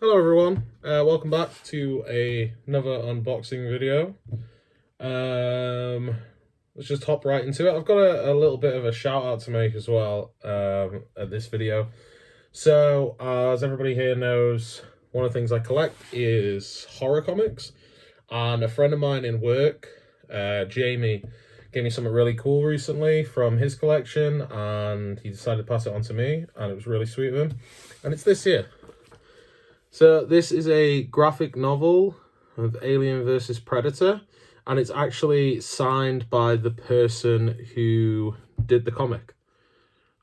Hello everyone, welcome back to another unboxing video. Let's just hop right into it. I've got a little bit of a shout out to make as well at this video. So as everybody here knows, one of the things I collect is horror comics, and a friend of mine in work, Jamie, gave me something really cool recently from his collection, and he decided to pass it on to me, and it was really sweet of him. And it's this here. So this is a graphic novel of Alien versus Predator, and it's actually signed by the person who did the comic.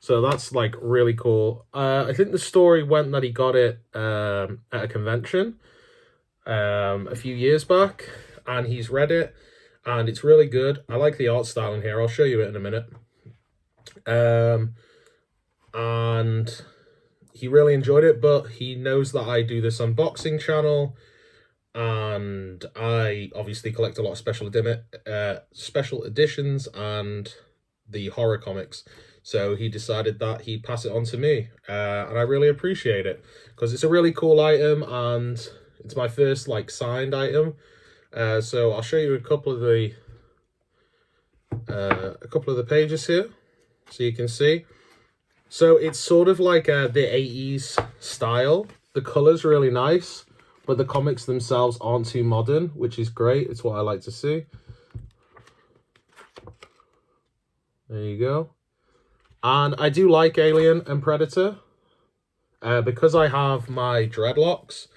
So that's like really cool. I think the story went that he got it at a convention a few years back, and he's read it, and it's really good. I like the art style in here. I'll show you it in a minute. And he really enjoyed it, but he knows that I do this unboxing channel, and I obviously collect a lot of special editions and the horror comics. So he decided that he'd pass it on to me, and I really appreciate it because it's a really cool item, and it's my first like signed item. So I'll show you a couple of the pages here, so you can see. So it's sort of like the 80s style. The colour's really nice, but the comics themselves aren't too modern, which is great. It's what I like to see. There you go. And I do like Alien and Predator. Because I have my dreadlocks,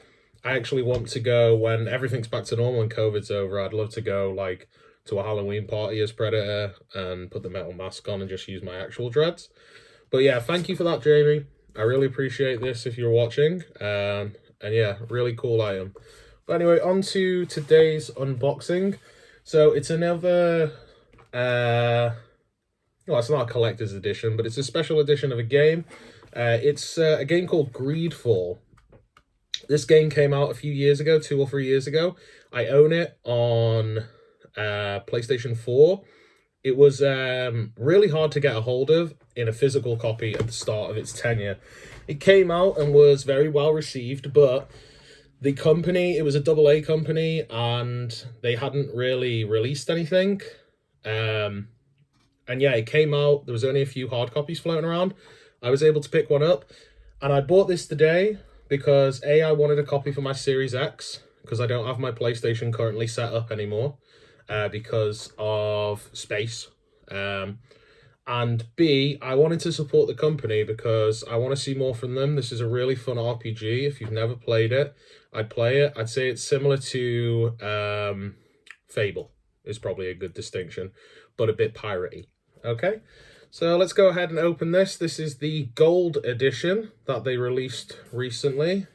I actually want to go, when everything's back to normal and COVID's over, I'd love to go like to a Halloween party as Predator and put the metal mask on and just use my actual dreads. But yeah, thank you for that, Jamie. I really appreciate this if you're watching. And yeah, really cool item. But anyway, on to today's unboxing. So it's another, well, it's not a collector's edition, but it's a special edition of a game. It's a game called Greedfall. This game came out a few years ago, 2 or 3 years ago. I own it on PlayStation 4. It was really hard to get a hold of in a physical copy at the start of its tenure. It came out and was very well received, but the company, it was a AA company, and they hadn't really released anything. And yeah, it came out. There was only a few hard copies floating around. I was able to pick one up, and I bought this today because I wanted a copy for my Series X, because I don't have my PlayStation currently set up anymore. Because of space, and B, I wanted to support the company because I want to see more from them. This is a really fun RPG. If you've never played it, I'd play it. I'd say it's similar to Fable is probably a good distinction, but a bit piratey. Okay, so let's go ahead and open this. This is the gold edition that they released recently.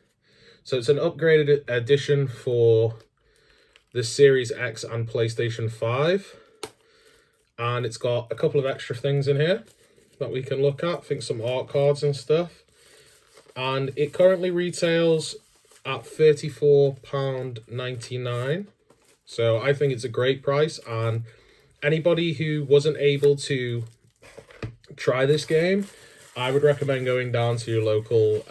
So it's an upgraded edition for the Series X and PlayStation 5. And it's got a couple of extra things in here that we can look at. I think some art cards and stuff. And it currently retails at £34.99. So I think it's a great price. And anybody who wasn't able to try this game, I would recommend going down to your local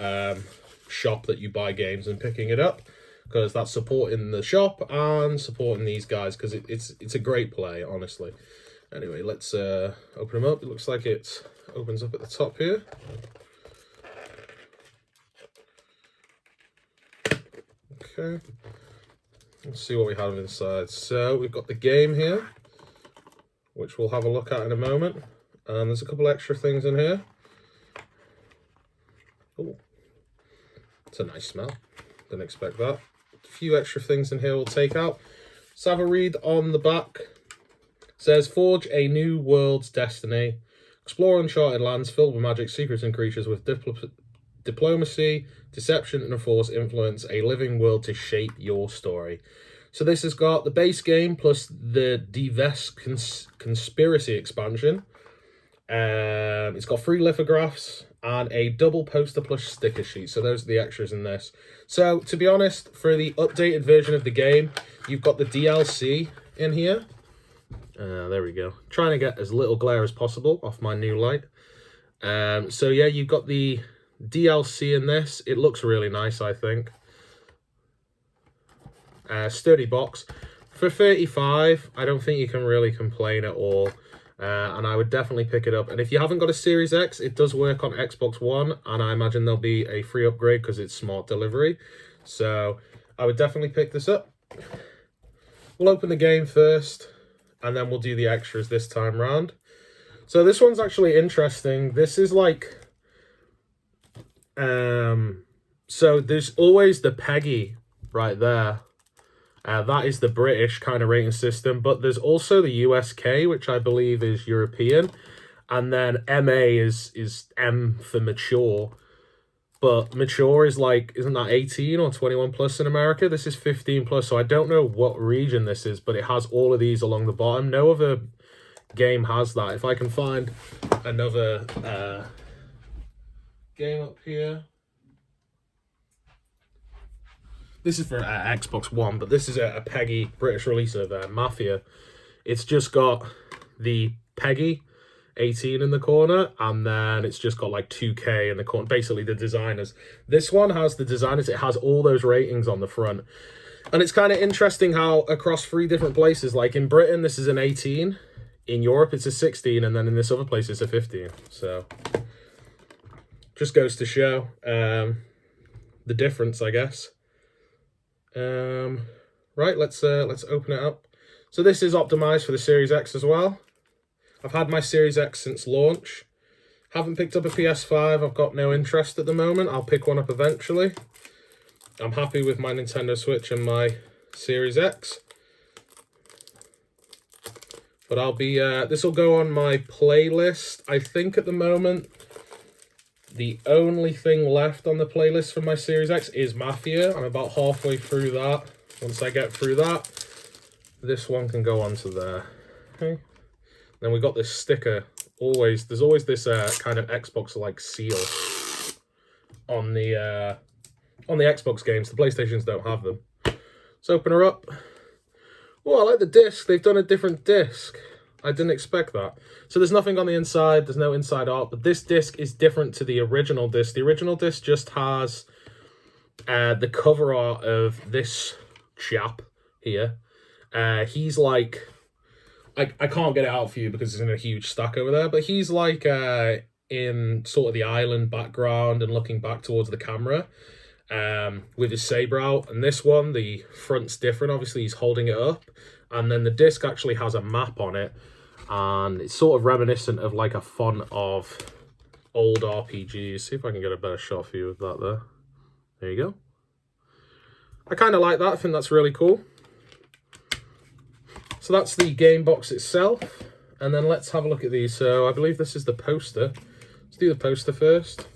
shop that you buy games and picking it up, because that's supporting the shop and supporting these guys, because it's a great play, honestly. Anyway, let's open them up. It looks like it opens up at the top here. Okay, let's see what we have inside. So we've got the game here, which we'll have a look at in a moment. And there's a couple extra things in here. Oh, it's a nice smell. Didn't expect that. A few extra things in here we'll take out. Let's have a read on the back. It says, forge a new world's destiny. Explore uncharted lands filled with magic, secrets, and creatures with diplomacy, deception, and a force influence a living world to shape your story. So this has got the base game plus the Divest Conspiracy expansion. It's got 3 lithographs and a double poster plus sticker sheet. So those are the extras in this. So to be honest, for the updated version of the game, you've got the DLC in here. There we go. Trying to get as little glare as possible off my new light. So yeah, you've got the DLC in this. It looks really nice, I think. Sturdy box. For 35, I don't think you can really complain at all. And I would definitely pick it up. And if you haven't got a Series X, it does work on Xbox One. And I imagine there'll be a free upgrade because it's smart delivery. So I would definitely pick this up. We'll open the game first. And then we'll do the extras this time round. So this one's actually interesting. This is like... so there's always the PEGI right there. That is the British kind of rating system, but there's also the USK, which I believe is European, and then MA is M for mature, but mature is like, isn't that 18 or 21 plus in America? This is 15 plus, so I don't know what region this is, but it has all of these along the bottom. No other game has that. If I can find another game up here. This is for Xbox One, but this is a PEGI British release of Mafia. It's just got the PEGI 18 in the corner, and then it's just got like 2K in the corner. Basically, the designers. This one has the designers. It has all those ratings on the front. And it's kind of interesting how across 3 different places, like in Britain, this is an 18. In Europe, it's a 16. And then in this other place, it's a 15. So, just goes to show the difference, I guess. Right, let's open it up. So this is optimized for the Series X as well. I've had my Series X since launch. Haven't picked up a PS5. I've got no interest at the moment. I'll pick one up eventually. I'm happy with my Nintendo Switch and my Series X. But I'll be, this will go on my playlist. I think at the moment, the only thing left on the playlist for my Series X is Mafia. I'm about halfway through that. Once I get through that, this one can go onto there. Okay. Then we got this sticker. There's always this kind of Xbox-like seal on the Xbox games. The PlayStations don't have them. Let's open her up. Oh, I like the disc. They've done a different disc. I didn't expect that. So there's nothing on the inside. There's no inside art. But this disc is different to the original disc. The original disc just has the cover art of this chap here. He's like... I can't get it out for you because it's in a huge stack over there. But he's like in sort of the island background and looking back towards the camera with his saber out. And this one, the front's different. Obviously, he's holding it up. And then the disc actually has a map on it. And it's sort of reminiscent of like a font of old RPGs. See if I can get a better shot for you of that there. There you go. I kind of like that. I think that's really cool. So that's the game box itself. And then let's have a look at these. So I believe this is the poster. Let's do the poster first.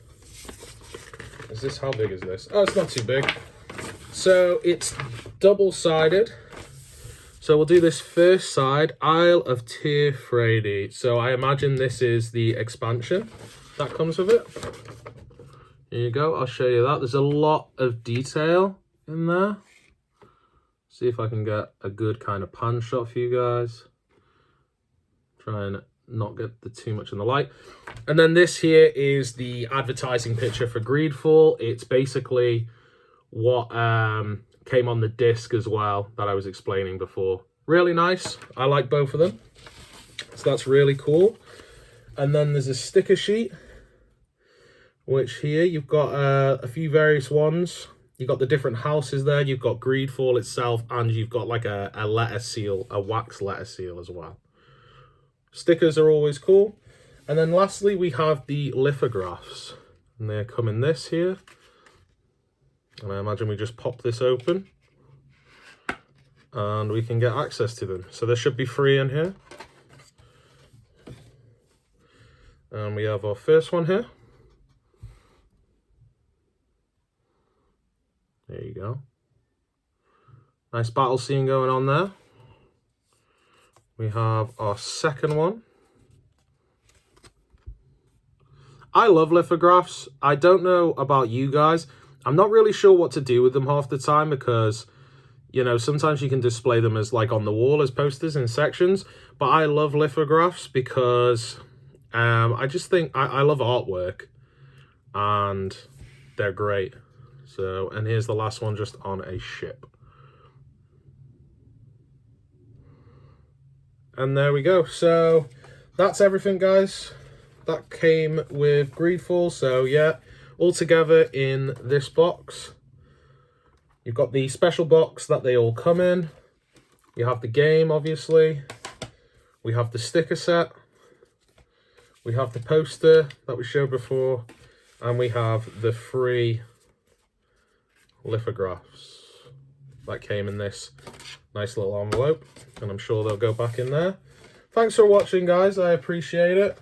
Is this, how big is this? Oh, it's not too big. So it's double-sided. So we'll do this first side, Isle of Tir So I imagine this is the expansion that comes with it. Here you go, I'll show you that. There's a lot of detail in there. See if I can get a good kind of pan shot for you guys. Try and not get too much in the light. And then this here is the advertising picture for Greedfall. It's basically what came on the disc as well that I was explaining before. Really nice. I like both of them. So that's really cool. And then there's a sticker sheet, which here you've got a few various ones. You've got the different houses there. You've got Greedfall itself, and you've got like a letter seal, a wax letter seal as well. Stickers are always cool. And then lastly, we have the lithographs. And they come in this here. And I imagine we just pop this open. And we can get access to them. So there should be 3 in here. And we have our first one here. There you go. Nice battle scene going on there. We have our second one. I love lithographs. I don't know about you guys. I'm not really sure what to do with them half the time because, you know, sometimes you can display them as like on the wall as posters in sections. But I love lithographs because I just think I love artwork and they're great. So, and here's the last one just on a ship. And there we go. So that's everything, guys. That came with Greedfall. So yeah, all together in this box. You've got the special box that they all come in. You have the game, obviously. We have the sticker set. We have the poster that we showed before. And we have the free lithographs that came in this nice little envelope. And I'm sure they'll go back in there. Thanks for watching, guys. I appreciate it.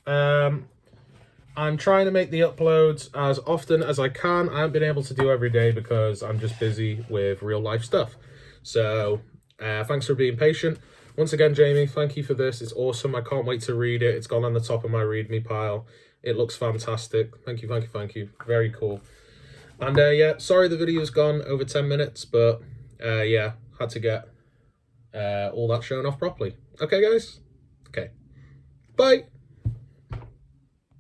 I'm trying to make the uploads as often as I can. I haven't been able to do every day because I'm just busy with real life stuff. So thanks for being patient. Once again, Jamie, thank you for this. It's awesome. I can't wait to read it. It's gone on the top of my README pile. It looks fantastic. Thank you, thank you, thank you. Very cool. And yeah, sorry the video's gone over 10 minutes, but yeah, had to get all that shown off properly. Okay, guys? Okay. Bye.